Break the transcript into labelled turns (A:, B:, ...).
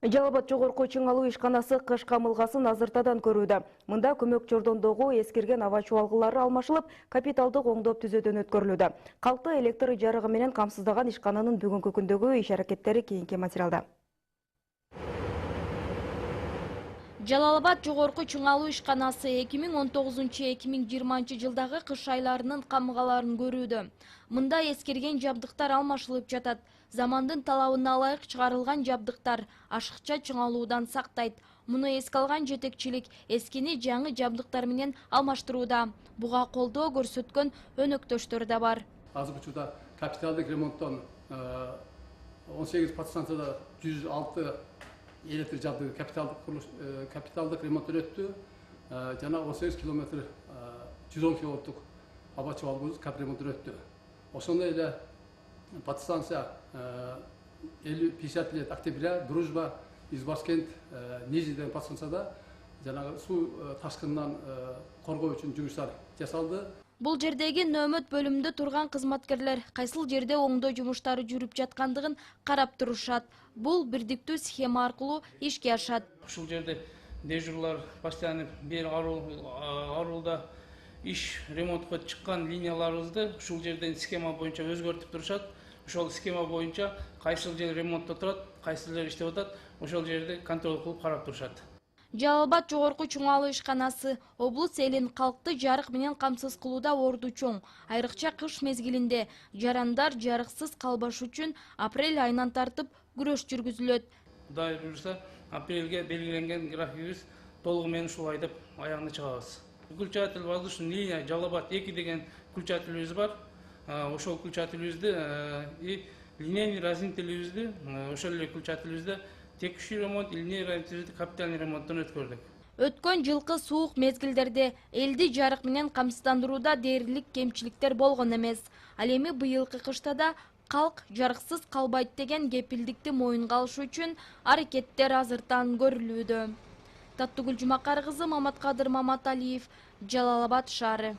A: Жалал Абад жогорку чың алуу ишканасы кыш камылгасын азыртадан көрүүдө. Мында көмөк жордондогу эскирген аба чуалгылары алмашылып, капиталдык оңдоп түзөдөн өткөрүлүүдө. Калкты электр жарыгы менен камсыздаган ишкананын бүгүнкү күндөгү иш аракеттери кийинки материалда.
B: Жалал Абад жогорку чың алуу ишканасы 2019-2020 жылдагы кыш айларынын камыгаларын көрүүдө. Мында эскирген жабдыктар алмашылып жатат. Замандын талабына ылайык чыгарылган жабдыктар ашыкча чың алуудан сактайт. Муну эске алган жетекчилик эскини жаңы жабдыктар менен алмаштырууда. Буга колдоо көрсөткөн өнөктөштөр да бар.
C: Азыркы учурда капиталдык ремонттон 18 подстанцияда 106 электр жабдыгы капиталдык ремонттон өттү. Жана 18 километр 110 киловаттык аба чуалыбыз капремонттон өттү. Ошондой эле подстанция 50 лет октября, Дружба, Избашкент, Нижний деген подстанцияда жанагы суу ташкынынан коргоо үчүн жумуштар жасалды.
B: Бул жердеги нөөмөт бөлүмүндө турган кызматкерлер кайсыл жерде оңдоо жумуштары жүрүп жаткандыгын карап турушат. Бул бирдиктүү схема аркылуу ишке ашат.
D: Ушул жерде дежурлар постоянно бир арулда иш ремонтко чыккан линияларыбызды ушул жерден схема боюнча өзгөртүп турушат. Ошол схема боюнча кайсыл жер ремонтто турат, кайсыл жер иштеп атат, ошол жерди контроль кылып карап турушат.
B: Жалал Абад жогорку чың алуу ишканасы облус элин калкты жарык менен камсыз кылууда орду чоң. Айрыкча кыш мезгилинде жарандар жарыксыз калбаш үчүн апрель айынан тартып күрөш жүргүзүлөт.
D: Кудай буюрса, апрелге белгиленген графигибиз толугу менен ушул айда аягына чыгабыз. Включатель воздушный линия Жалал Абад 2 деген включателибиз бар. Ошол включателибизди и линейный разделителибизди ошол эле включателибизди текущий ремонт, линейный разделителибизди капитальный ремонттон өткөрдүк.
B: Өткөн жылкы суук мезгилдерде элди жарык менен камсыздандырууда дээрлик кемчиликтер болгон эмес. Ал эми быйылкы кышта да калк жарыксыз калбайт деген кепилдикти моюнга алыш үчүн аракеттер азыртан көрүлүүдө. Таттыгүл Жумакар кызы, Маматкадыр Маматалиев, Жалал Абад шаары.